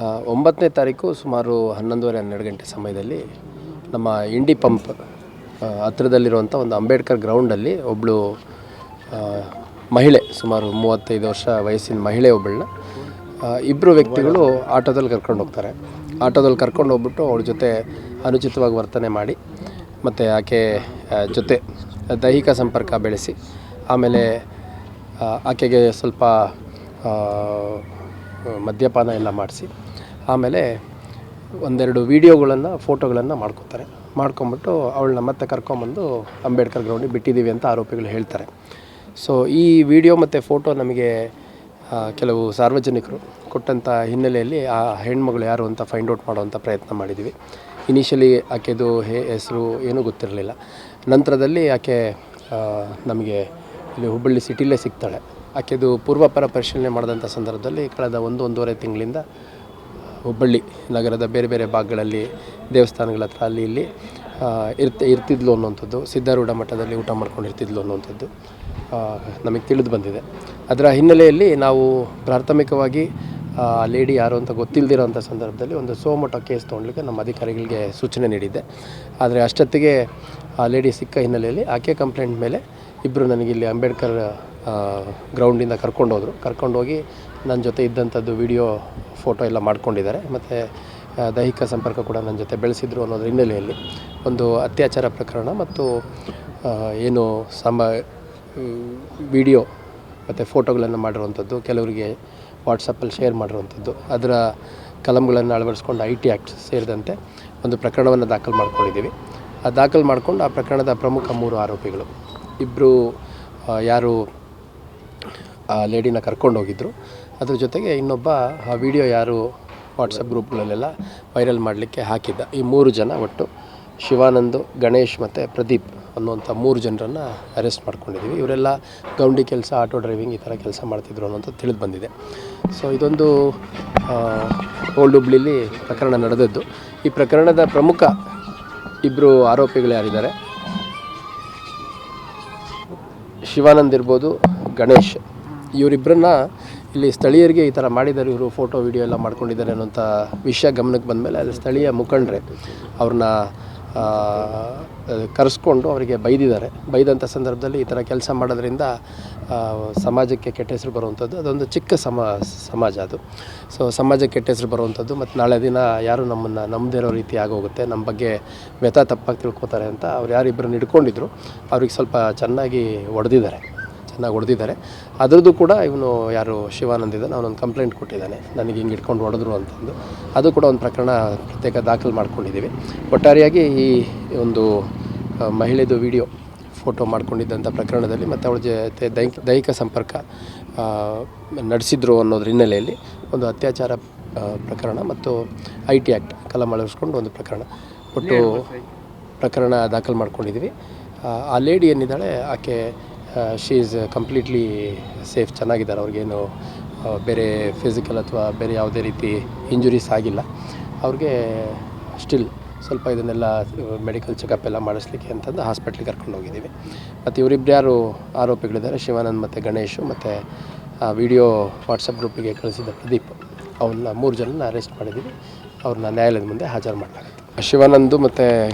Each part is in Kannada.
9ನೇ ತಾರೀಕು ಸುಮಾರು 11:30 ಗಂಟೆ ಸಮಯದಲ್ಲಿ ನಮ್ಮ ಇಂಡಿ ಪಂಪ್ ಹತ್ತಿರದಲ್ಲಿರುವಂಥ ಒಂದು ಅಂಬೇಡ್ಕರ್ ಗ್ರೌಂಡಲ್ಲಿ ಒಬ್ಬಳು ಮಹಿಳೆ, ಸುಮಾರು 35 ವರ್ಷ ವಯಸ್ಸಿನ ಮಹಿಳೆ ಒಬ್ಬಳನ್ನ ಇಬ್ಬರು ವ್ಯಕ್ತಿಗಳು ಆಟೋದಲ್ಲಿ ಕರ್ಕೊಂಡು ಹೋಗ್ತಾರೆ. ಆಟೋದಲ್ಲಿ ಕರ್ಕೊಂಡು ಹೋಗ್ಬಿಟ್ಟು ಅವಳ ಜೊತೆ ಅನುಚಿತವಾಗಿ ವರ್ತನೆ ಮಾಡಿ ಮತ್ತು ಆಕೆ ಜೊತೆ ದೈಹಿಕ ಸಂಪರ್ಕ ಬೆಳೆಸಿ, ಆಮೇಲೆ ಆಕೆಗೆ ಸ್ವಲ್ಪ ಮದ್ಯಪಾನ ಎಲ್ಲ ಮಾಡಿಸಿ, ಆಮೇಲೆ ಒಂದೆರಡು ವೀಡಿಯೋಗಳನ್ನು ಫೋಟೋಗಳನ್ನು ಮಾಡ್ಕೊಂಬಿಟ್ಟು ಅವಳನ್ನ ಮತ್ತೆ ಕರ್ಕೊಂಬಂದು ಅಂಬೇಡ್ಕರ್ ಗ್ರೌಂಡಿಗೆ ಬಿಟ್ಟಿದ್ದೀವಿ ಅಂತ ಆರೋಪಿಗಳು ಹೇಳ್ತಾರೆ. ಸೊ ಈ ವಿಡಿಯೋ ಮತ್ತು ಫೋಟೋ ನಮಗೆ ಕೆಲವು ಸಾರ್ವಜನಿಕರು ಕೊಟ್ಟಂಥ ಹಿನ್ನೆಲೆಯಲ್ಲಿ ಆ ಹೆಣ್ಮಗಳು ಯಾರು ಅಂತ ಫೈಂಡ್ ಔಟ್ ಮಾಡುವಂಥ ಪ್ರಯತ್ನ ಮಾಡಿದ್ದೀವಿ. ಇನಿಷಿಯಲಿ ಆಕೆದು ಹೆಸರು ಏನೂ ಗೊತ್ತಿರಲಿಲ್ಲ. ನಂತರದಲ್ಲಿ ಆಕೆ ನಮಗೆ ಇಲ್ಲಿ ಹುಬ್ಬಳ್ಳಿ ಸಿಟಿಲೇ ಸಿಗ್ತಾಳೆ. ಆಕೆದು ಪೂರ್ವಾಪರ ಪರಿಶೀಲನೆ ಮಾಡಿದಂಥ ಸಂದರ್ಭದಲ್ಲಿ ಕಳೆದ 1-1.5 ತಿಂಗಳಿಂದ ಹುಬ್ಬಳ್ಳಿ ನಗರದ ಬೇರೆ ಬೇರೆ ಭಾಗಗಳಲ್ಲಿ ದೇವಸ್ಥಾನಗಳ ಹತ್ರ ಅಲ್ಲಿ ಇಲ್ಲಿ ಇರ್ತಿದ್ಲು ಅನ್ನುವಂಥದ್ದು, ಸಿದ್ಧಾರೂಢ ಮಠದಲ್ಲಿ ಊಟ ಮಾಡ್ಕೊಂಡು ಇರ್ತಿದ್ಲು ಅನ್ನುವಂಥದ್ದು ನಮಗೆ ತಿಳಿದು ಬಂದಿದೆ. ಅದರ ಹಿನ್ನೆಲೆಯಲ್ಲಿ ನಾವು ಪ್ರಾಥಮಿಕವಾಗಿ ಆ ಲೇಡಿ ಯಾರು ಅಂತ ಗೊತ್ತಿಲ್ಲದಿರೋಂಥ ಸಂದರ್ಭದಲ್ಲಿ ಒಂದು ಸೋಮೋಟೋ ಕೇಸ್ ತೊಗೊಳ್ಲಿಕ್ಕೆ ನಮ್ಮ ಅಧಿಕಾರಿಗಳಿಗೆ ಸೂಚನೆ ನೀಡಿದ್ದೆ. ಆದರೆ ಅಷ್ಟೊತ್ತಿಗೆ ಆ ಲೇಡಿ ಸಿಕ್ಕ ಹಿನ್ನೆಲೆಯಲ್ಲಿ ಆಕೆ ಕಂಪ್ಲೇಂಟ್ ಮೇಲೆ ಇಬ್ಬರು ನನಗಿಲ್ಲಿ ಅಂಬೇಡ್ಕರ್ ಗ್ರೌಂಡಿಂದ ಕರ್ಕೊಂಡೋಗಿ ನನ್ನ ಜೊತೆ ಇದ್ದಂಥದ್ದು ವಿಡಿಯೋ ಫೋಟೋ ಎಲ್ಲ ಮಾಡ್ಕೊಂಡಿದ್ದಾರೆ ಮತ್ತು ದೈಹಿಕ ಸಂಪರ್ಕ ಕೂಡ ನನ್ನ ಜೊತೆ ಬೆಳೆಸಿದ್ರು ಅನ್ನೋದ್ರ ಹಿನ್ನೆಲೆಯಲ್ಲಿ ಒಂದು ಅತ್ಯಾಚಾರ ಪ್ರಕರಣ ಮತ್ತು ಏನು ವಿಡಿಯೋ ಮತ್ತು ಫೋಟೋಗಳನ್ನು ಮಾಡಿರುವಂಥದ್ದು, ಕೆಲವರಿಗೆ ವಾಟ್ಸಪ್ಪಲ್ಲಿ ಶೇರ್ ಮಾಡಿರುವಂಥದ್ದು, ಅದರ ಕಲಂಗಳನ್ನು ಅಳವಡಿಸ್ಕೊಂಡು IT ಆ್ಯಕ್ಟ್ ಸೇರಿದಂತೆ ಒಂದು ಪ್ರಕರಣವನ್ನು ದಾಖಲು ಮಾಡ್ಕೊಂಡಿದ್ದೀವಿ. ದಾಖಲು ಮಾಡಿಕೊಂಡು ಆ ಪ್ರಕರಣದ ಪ್ರಮುಖ 3 ಆರೋಪಿಗಳು, ಇಬ್ಬರು ಯಾರು ಆ ಲೇಡಿನ ಕರ್ಕೊಂಡೋಗಿದ್ದರು, ಅದ್ರ ಜೊತೆಗೆ ಇನ್ನೊಬ್ಬ ಆ ವಿಡಿಯೋ ಯಾರು ವಾಟ್ಸಪ್ ಗ್ರೂಪ್ಗಳಲ್ಲೆಲ್ಲ ವೈರಲ್ ಮಾಡಲಿಕ್ಕೆ ಹಾಕಿದ್ದ, ಈ 3 ಜನ ಒಟ್ಟು ಶಿವಾನಂದ್, ಗಣೇಶ್ ಮತ್ತು ಪ್ರದೀಪ್ ಅನ್ನುವಂಥ 3 ಜನರನ್ನು ಅರೆಸ್ಟ್ ಮಾಡ್ಕೊಂಡಿದ್ದೀವಿ. ಇವರೆಲ್ಲ ಗೌಂಡಿ ಕೆಲಸ, ಆಟೋ ಡ್ರೈವಿಂಗ್ ಈ ಥರ ಕೆಲಸ ಮಾಡ್ತಿದ್ರು ಅನ್ನೋಂಥದ್ದು ತಿಳಿದು ಬಂದಿದೆ. ಸೊ ಇದೊಂದು ಓಲ್ಡ್ ಹುಬ್ಳಿಲಿ ಪ್ರಕರಣ ನಡೆದದ್ದು. ಈ ಪ್ರಕರಣದ ಪ್ರಮುಖ ಇಬ್ಬರು ಆರೋಪಿಗಳು ಯಾರಿದ್ದಾರೆ, ಶಿವಾನಂದ್ ಇರ್ಬೋದು, ಗಣೇಶ್, ಇವರಿಬ್ಬರನ್ನ ಇಲ್ಲಿ ಸ್ಥಳೀಯರಿಗೆ ಈ ಥರ ಮಾಡಿದ್ದಾರೆ, ಇವರು ಫೋಟೋ ವಿಡಿಯೋ ಎಲ್ಲ ಮಾಡ್ಕೊಂಡಿದ್ದಾರೆ ಅನ್ನೋಂಥ ವಿಷಯ ಗಮನಕ್ಕೆ ಬಂದಮೇಲೆ ಅಲ್ಲಿ ಸ್ಥಳೀಯ ಮುಖಂಡರೇ ಅವ್ರನ್ನ ಕರೆಸ್ಕೊಂಡು ಅವರಿಗೆ ಬೈದಂಥ ಸಂದರ್ಭದಲ್ಲಿ ಈ ಥರ ಕೆಲಸ ಮಾಡೋದ್ರಿಂದ ಸಮಾಜಕ್ಕೆ ಕೆಟ್ಟ ಹೆಸರು ಬರುವಂಥದ್ದು, ಅದೊಂದು ಚಿಕ್ಕ ಸಮಾಜ ಅದು. ಸೊ ಸಮಾಜಕ್ಕೆ ಕೆಟ್ಟ ಹೆಸರು ಬರುವಂಥದ್ದು ಮತ್ತು ನಾಳೆ ದಿನ ಯಾರು ನಮ್ಮನ್ನು ನಂಬದೇ ಇರೋ ರೀತಿ ಆಗೋಗುತ್ತೆ, ನಮ್ಮ ಬಗ್ಗೆ ತಪ್ಪಾಗಿ ತಿಳ್ಕೊತಾರೆ ಅಂತ ಅವ್ರು ಯಾರಿಬ್ಬರನ್ನ ಹಿಡ್ಕೊಂಡಿದ್ರು ಅವ್ರಿಗೆ ಸ್ವಲ್ಪ ಚೆನ್ನಾಗಿ ಹೊಡೆದಿದ್ದಾರೆ. ಅದರದ್ದು ಕೂಡ ಇವನು ಯಾರು ಶಿವಾನಂದ್ ಇದ್ದಾನೆ ಅವನೊಂದು ಕಂಪ್ಲೇಂಟ್ ಕೊಟ್ಟಿದ್ದಾನೆ, ನನಗೆ ಹಿಂಗೆ ಹಿಡ್ಕೊಂಡು ಹೊಡೆದ್ರು ಅಂತಂದು. ಅದು ಕೂಡ ಒಂದು ಪ್ರಕರಣ ಪ್ರತ್ಯೇಕ ದಾಖಲು ಮಾಡ್ಕೊಂಡಿದ್ದೀವಿ. ಒಟ್ಟಾರೆಯಾಗಿ ಈ ಒಂದು ಮಹಿಳೆದು ವಿಡಿಯೋ ಫೋಟೋ ಮಾಡ್ಕೊಂಡಿದ್ದಂಥ ಪ್ರಕರಣದಲ್ಲಿ ಮತ್ತು ಅವಳ ಜೊತೆ ದೈಹಿಕ ಸಂಪರ್ಕ ನಡೆಸಿದ್ರು ಅನ್ನೋದ್ರ ಹಿನ್ನೆಲೆಯಲ್ಲಿ ಒಂದು ಅತ್ಯಾಚಾರ ಪ್ರಕರಣ ಮತ್ತು IT ಆ್ಯಕ್ಟ್ ಕಲಂ ಅಳವಡಿಸ್ಕೊಂಡು ಒಂದು ಪ್ರಕರಣ ದಾಖಲು ಮಾಡ್ಕೊಂಡಿದ್ದೀವಿ. ಆ ಲೇಡಿ ಏನಿದ್ದಾಳೆ ಆಕೆ ಶಿ ಈಸ್ ಕಂಪ್ಲೀಟ್ಲಿ ಸೇಫ್, ಚೆನ್ನಾಗಿದ್ದಾರೆ. ಅವ್ರಿಗೇನು ಬೇರೆ ಫಿಸಿಕಲ್ ಅಥವಾ ಬೇರೆ ಯಾವುದೇ ರೀತಿ ಇಂಜುರೀಸ್ ಆಗಿಲ್ಲ. ಅವ್ರಿಗೆ ಸ್ಟಿಲ್ ಸ್ವಲ್ಪ ಇದನ್ನೆಲ್ಲ ಮೆಡಿಕಲ್ ಚೆಕಪ್ ಎಲ್ಲ ಮಾಡಿಸ್ಲಿಕ್ಕೆ ಅಂತಂದು ಹಾಸ್ಪಿಟ್ಲಿಗೆ ಕರ್ಕೊಂಡು ಹೋಗಿದ್ದೀವಿ. ಮತ್ತು ಇವರಿಬ್ಬರು ಯಾರು ಆರೋಪಿಗಳಿದ್ದಾರೆ, ಶಿವಾನಂದ್ ಮತ್ತು ಗಣೇಶು ಮತ್ತು ಆ ವಿಡಿಯೋ ವಾಟ್ಸಪ್ ಗ್ರೂಪಿಗೆ ಕಳಿಸಿದ ಪ್ರದೀಪ್, ಅವನ್ನ 3 ಜನನ ಅರೆಸ್ಟ್ ಮಾಡಿದ್ದೀವಿ. ಅವ್ರನ್ನ ನ್ಯಾಯಾಲಯದ ಮುಂದೆ ಹಾಜರು ಮಾಡಲಾಗುತ್ತೆ. ಶಿವಾನಂದು ಮತ್ತು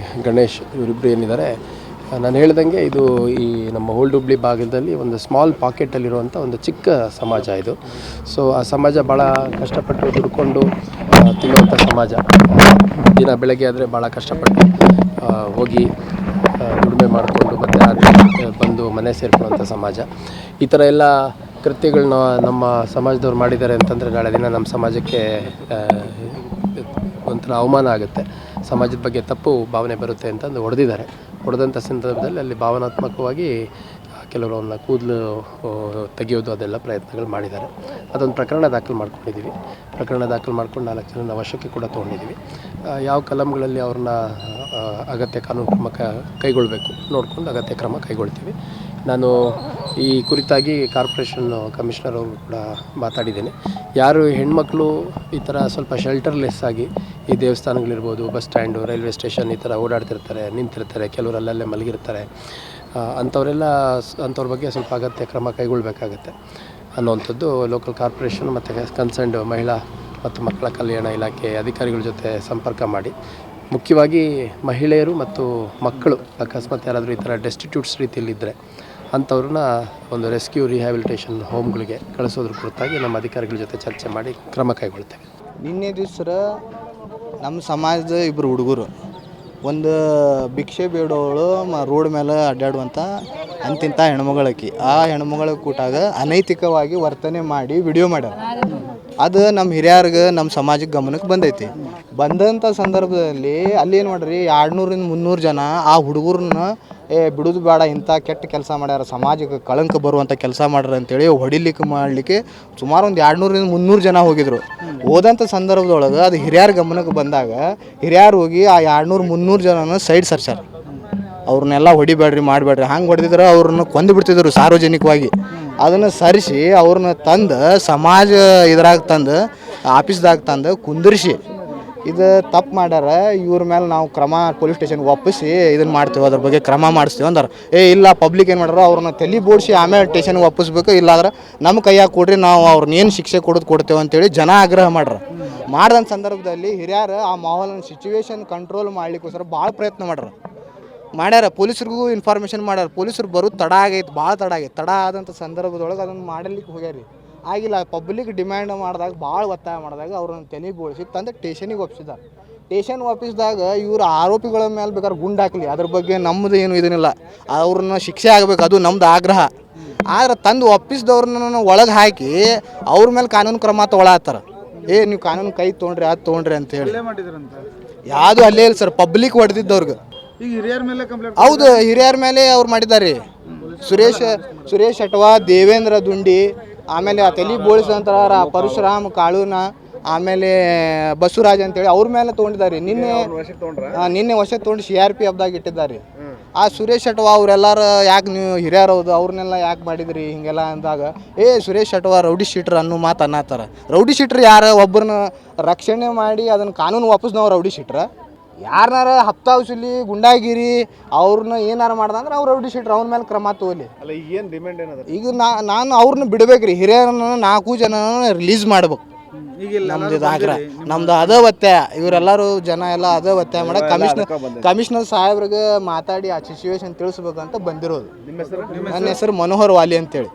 ಗಣೇಶ್ ಇವರಿಬ್ಬರು ಏನಿದ್ದಾರೆ, ನಾನು ಹೇಳ್ದಂಗೆ ಇದು ಈ ನಮ್ಮ ಓಲ್ಡ್ ಹುಬ್ಳಿ ಭಾಗದಲ್ಲಿ ಒಂದು ಸ್ಮಾಲ್ ಪಾಕೆಟಲ್ಲಿರುವಂಥ ಒಂದು ಚಿಕ್ಕ ಸಮಾಜ ಇದು. ಸೊ ಆ ಸಮಾಜ ಭಾಳ ಕಷ್ಟಪಟ್ಟು ದುಡ್ಕೊಂಡು ತಿನ್ನುವಂಥ ಸಮಾಜ. ದಿನ ಬೆಳಗ್ಗೆ ಆದರೆ ಭಾಳ ಕಷ್ಟಪಟ್ಟು ಹೋಗಿ ದುಡಿಮೆ ಮಾಡಿಕೊಂಡು ಮತ್ತು ಬಂದು ಮನೆ ಸೇರ್ಕೊಳ್ಳುವಂಥ ಸಮಾಜ. ಈ ಥರ ಎಲ್ಲ ಕೃತ್ಯಗಳನ್ನ ನಮ್ಮ ಸಮಾಜದವ್ರು ಮಾಡಿದ್ದಾರೆ ಅಂತಂದರೆ ನಾಳೆ ದಿನ ನಮ್ಮ ಸಮಾಜಕ್ಕೆ ಒಂಥರ ಅವಮಾನ ಆಗುತ್ತೆ, ಸಮಾಜದ ಬಗ್ಗೆ ತಪ್ಪು ಭಾವನೆ ಬರುತ್ತೆ ಅಂತಂದು ಹೊಡೆದಂಥ ಸಂದರ್ಭದಲ್ಲಿ ಅಲ್ಲಿ ಭಾವನಾತ್ಮಕವಾಗಿ ಕೆಲವರು ಅವನ್ನ ಕೂದಲು ತೆಗೆಯೋದು ಅದೆಲ್ಲ ಪ್ರಯತ್ನಗಳು ಮಾಡಿದ್ದಾರೆ. ಅದೊಂದು ಪ್ರಕರಣ ದಾಖಲು ಮಾಡ್ಕೊಂಡಿದ್ದೀವಿ. ಪ್ರಕರಣ ದಾಖಲು ಮಾಡ್ಕೊಂಡು 4 ಜನನ ವಶಕ್ಕೆ ಕೂಡ ತೊಗೊಂಡಿದ್ದೀವಿ. ಯಾವ ಕಲಂಗಳಲ್ಲಿ ಅವ್ರನ್ನ ಅಗತ್ಯ ಕಾನೂನು ಕ್ರಮ ಕೈಗೊಳ್ಳಬೇಕು ನೋಡಿಕೊಂಡು ಅಗತ್ಯ ಕ್ರಮ ಕೈಗೊಳ್ತೀವಿ. ನಾನು ಈ ಕುರಿತಾಗಿ ಕಾರ್ಪೊರೇಷನ್ ಕಮಿಷನರ್ ಅವರು ಕೂಡ ಮಾತಾಡಿದ್ದೇನೆ. ಯಾರು ಹೆಣ್ಮಕ್ಳು ಈ ಥರ ಸ್ವಲ್ಪ ಶೆಲ್ಟರ್ಲೆಸ್ ಆಗಿ ಈ ದೇವಸ್ಥಾನಗಳಿರ್ಬೋದು, ಬಸ್ ಸ್ಟ್ಯಾಂಡು, ರೈಲ್ವೆ ಸ್ಟೇಷನ್ ಈ ಥರ ಓಡಾಡ್ತಿರ್ತಾರೆ, ನಿಂತಿರ್ತಾರೆ, ಕೆಲವರು ಅಲ್ಲಲ್ಲೇ ಮಲಗಿರ್ತಾರೆ, ಅಂಥವ್ರ ಬಗ್ಗೆ ಸ್ವಲ್ಪ ಅಗತ್ಯ ಕ್ರಮ ಕೈಗೊಳ್ಳಬೇಕಾಗತ್ತೆ ಅನ್ನುವಂಥದ್ದು ಲೋಕಲ್ ಕಾರ್ಪೊರೇಷನ್ ಮತ್ತು ಕನ್ಸರ್ನ್ಡ್ ಮಹಿಳಾ ಮತ್ತು ಮಕ್ಕಳ ಕಲ್ಯಾಣ ಇಲಾಖೆ ಅಧಿಕಾರಿಗಳ ಜೊತೆ ಸಂಪರ್ಕ ಮಾಡಿ, ಮುಖ್ಯವಾಗಿ ಮಹಿಳೆಯರು ಮತ್ತು ಮಕ್ಕಳು ಅಕಸ್ಮಾತ್ ಯಾರಾದರೂ ಈ ಥರ ಡೆಸ್ಟಿಟ್ಯೂಟ್ಸ್ ರೀತಿಯಲ್ಲಿದ್ದರೆ ಅಂಥವ್ರನ್ನ ಒಂದು ರೆಸ್ಕ್ಯೂ ರಿಹ್ಯಾಬಿಲಿಟೇಷನ್ ಹೋಮ್ಗಳಿಗೆ ಕಳಿಸೋದ್ರ ಕುರಿತಾಗಿ ನಮ್ಮ ಅಧಿಕಾರಿಗಳ ಜೊತೆ ಚರ್ಚೆ ಮಾಡಿ ಕ್ರಮ ಕೈಗೊಳ್ತೇವೆ. ನಿನ್ನೆ ದಿವಸ ನಮ್ಮ ಸಮಾಜದ ಇಬ್ಬರು ಹುಡುಗರು ಒಂದು ಭಿಕ್ಷೆ ಬೇಡೋಳು ರೋಡ್ ಮೇಲೆ ಅಡ್ಡಾಡುವಂಥ ಅಂತಿಂಥ ಹೆಣ್ಮಗಳಕಿ ಆ ಹೆಣ್ಮಗಳ ಕೂಟಾಗ ಅನೈತಿಕವಾಗಿ ವರ್ತನೆ ಮಾಡಿ ವಿಡಿಯೋ ಮಾಡ್ಯಾರ. ಅದು ನಮ್ಮ ಹಿರಿಯರಿಗೆ ನಮ್ಮ ಸಮಾಜಕ್ಕೆ ಗಮನಕ್ಕೆ ಬಂದೈತಿ. ಬಂದಂಥ ಸಂದರ್ಭದಲ್ಲಿ ಅಲ್ಲಿ ಏನು ಮಾಡ್ರಿ 200-300 ಜನ ಆ ಹುಡುಗರನ್ನ ಬಿಡೋದು ಬೇಡ, ಇಂಥ ಕೆಟ್ಟ ಕೆಲಸ ಮಾಡ್ಯಾರ, ಸಮಾಜಕ್ಕೆ ಕಳಂಕ ಬರುವಂಥ ಕೆಲಸ ಮಾಡ್ಯಾರ ಅಂತೇಳಿ ಮಾಡಲಿಕ್ಕೆ ಸುಮಾರು ಒಂದು 200-300 ಜನ ಹೋಗಿದ್ರು. ಹೋದಂಥ ಸಂದರ್ಭದೊಳಗೆ ಅದು ಹಿರಿಯರ ಗಮನಕ್ಕೆ ಬಂದಾಗ ಹಿರಿಯರು ಹೋಗಿ ಆ 200-300 ಜನನ ಸೈಡ್ ಸರ್ಚಾರ. ಅವ್ರನ್ನೆಲ್ಲ ಹೊಡಿಬೇಡ್ರಿ ಮಾಡಬೇಡ್ರಿ, ಹಂಗೆ ಹೊಡೆದಿದ್ರೆ ಅವ್ರನ್ನ ಕೊಂದು ಬಿಡ್ತಿದ್ರು ಸಾರ್ವಜನಿಕವಾಗಿ. ಅದನ್ನು ಸರಿಸಿ ಅವ್ರನ್ನ ತಂದು ಸಮಾಜ ಇದ್ರಾಗ ತಂದು ಆಫೀಸ್ದಾಗ ತಂದು ಕುಂದಿರಿಸಿ ಇದು ತಪ್ಪು ಮಾಡ್ಯಾರ, ಇವ್ರ ಮೇಲೆ ನಾವು ಕ್ರಮ ಪೊಲೀಸ್ ಸ್ಟೇಷನ್ಗೆ ಒಪ್ಪಿಸಿ ಇದನ್ನು ಮಾಡ್ತೀವಿ, ಅದ್ರ ಬಗ್ಗೆ ಕ್ರಮ ಮಾಡಿಸ್ತೀವಿ ಅಂದ್ರೆ ಇಲ್ಲ ಪಬ್ಲಿಕ್ ಏನು ಮಾಡ್ಯಾರ ಅವ್ರನ್ನ ತಲೆ ಬೋಡಿಸಿ ಆಮೇಲೆ ಸ್ಟೇಷನ್ಗೆ ಒಪ್ಪಿಸ್ಬೇಕು, ಇಲ್ಲಾಂದ್ರೆ ನಮ್ಮ ಕೈಯಾಗ ಕೊಡ್ರಿ, ನಾವು ಅವ್ರನ್ನ ಏನು ಶಿಕ್ಷೆ ಕೊಡ್ತೇವೆ ಅಂತೇಳಿ ಜನ ಆಗ್ರಹ ಮಾಡ್ರ. ಮಾಡಿದಂಥ ಸಂದರ್ಭದಲ್ಲಿ ಹಿರಿಯರು ಆ ಮಾಹೋಲನ್ನು ಸಿಚುವೇಶನ್ ಕಂಟ್ರೋಲ್ ಮಾಡ್ಲಿಕ್ಕೋಸ್ಕರ ಭಾಳ ಪ್ರಯತ್ನ ಮಾಡ್ಯಾರ. ಪೊಲೀಸರಿಗೂ ಇನ್ಫಾರ್ಮೇಷನ್ ಮಾಡ್ಯಾರ. ಪೊಲೀಸರು ಬರೋದು ತಡ ಆಗೈತೆ, ಭಾಳ ತಡ ಆಗೈತೆ. ತಡ ಆದಂಥ ಸಂದರ್ಭದೊಳಗೆ ಅದನ್ನು ಮಾಡಲಿಕ್ಕೆ ಹೋಗ್ಯಾರಿ. ಆಗಿಲ್ಲ, ಪಬ್ಲಿಕ್ ಡಿಮ್ಯಾಂಡ್ ಮಾಡಿದಾಗ ಭಾಳ ಒತ್ತಾಯ ಮಾಡಿದಾಗ ಅವ್ರನ್ನ ತಲೆ ಬೋಳಿಸಿ ತಂದು ಸ್ಟೇಷನಿಗೆ ಒಪ್ಪಿಸಿದ್ದಾರೆ. ಸ್ಟೇಷನ್ ಒಪ್ಪಿಸಿದಾಗ ಇವರು ಆರೋಪಿಗಳ ಮೇಲೆ ಬೇಕಾದ್ರೆ ಗುಂಡು ಹಾಕಲಿ, ಅದ್ರ ಬಗ್ಗೆ ನಮ್ಮದು ಏನು ಇದನ್ನಿಲ್ಲ, ಅವ್ರನ್ನ ಶಿಕ್ಷೆ ಆಗಬೇಕು, ಅದು ನಮ್ದು ಆಗ್ರಹ. ಆದ್ರೆ ತಂದು ಒಪ್ಪಿಸಿದವ್ರನ್ನ ಒಳಗೆ ಹಾಕಿ ಅವ್ರ ಮೇಲೆ ಕಾನೂನು ಕ್ರಮ ತೊಗೊಳತ್ತಾರ. ನೀವು ಕಾನೂನು ಕೈ ತೊಗೊಂಡ್ರಿ ಅದು ತೊಗೊಂಡ್ರಿ ಅಂತ ಹೇಳಿ ಯಾವುದು ಅಲ್ಲೇ ಇಲ್ಲ ಸರ್, ಪಬ್ಲಿಕ್ ಹೊಡೆದಿದ್ದವ್ರಿಗೆ. ಹೌದು, ಹಿರಿಯರ ಮೇಲೆ ಅವ್ರು ಮಾಡಿದ್ದಾರೆ. ಸುರೇಶ್ ಅಟ್ವಾ, ದೇವೇಂದ್ರ ದುಂಡಿ, ಆಮೇಲೆ ಆ ತಲೆ ಬೋಳಿಸಂತರ ಪರಶುರಾಮ್ ಕಾಳುನ, ಆಮೇಲೆ ಬಸವರಾಜ್ ಅಂತೇಳಿ ಅವ್ರ ಮೇಲೆ ತೊಗೊಂಡಿದ್ದಾರೆ. ನಿನ್ನೆ ವಶ ತೊಗೊಂಡು CRP ಹಬ್ದಾಗ ಇಟ್ಟಿದ್ದಾರೆ. ಆ ಸುರೇಶ್ ಅಟ್ವಾ ಅವರೆಲ್ಲರೂ ಯಾಕೆ ನೀವು ಹಿರಿಯರು ಹೌದು ಅವ್ರನ್ನೆಲ್ಲ ಯಾಕೆ ಮಾಡಿದ್ರಿ ಹಿಂಗೆಲ್ಲ ಅಂದಾಗ ಸುರೇಶ್ ಅಟ್ವಾ ರೌಡಿ ಶೀಟ್ರ್ ಅನ್ನೋ ಮಾತು ಅನ್ನತ್ತಾರ. ರೌಡಿ ಶೀಟ್ರ್ ಯಾರು? ಒಬ್ಬರನ್ನ ರಕ್ಷಣೆ ಮಾಡಿ ಅದನ್ನು ಕಾನೂನು ವಾಪಸ್ ರೌಡಿ ಶೀಟ್ರ. ಯಾರನ್ನಾರ ಹಪ್ತಾವಸಲಿ ಗುಂಡಾಗಿರಿ ಅವ್ರನ್ನ ಏನಾರು ಮಾಡ್ದಂದ್ರೆ ಅವ್ರು ರೌಡಿ ಶೀಟ್ರ್, ಅವ್ರ ಮೇಲೆ ಕ್ರಮ ತಗೋಲಿ. ಈಗ ನಾನು ಅವ್ರನ್ನ ಬಿಡ್ಬೇಕ್ರಿ, ಹಿರಿಯರನ್ನ 4 ಜನ ರಿಲೀಸ್ ಮಾಡ್ಬೇಕು. ನಮ್ದು ಇದು ಆಗ್ರಹ, ನಮ್ದು ಅದ ಒತ್ತಾಯ. ಇವರೆಲ್ಲರೂ ಜನ ಎಲ್ಲ ಅದ ಒತ್ತಾಯ ಮಾಡ ಕಮಿಷನರ್ ಸಾಹೇಬ್ರಿಗೆ ಮಾತಾಡಿ ಆ ಸಿಚುವೇಶನ್ ತಿಳಿಸ್ಬೇಕಂತ ಬಂದಿರೋದು. ನನ್ನ ಹೆಸರು ಮನೋಹರ್ ವಾಲಿ ಅಂತೇಳಿ.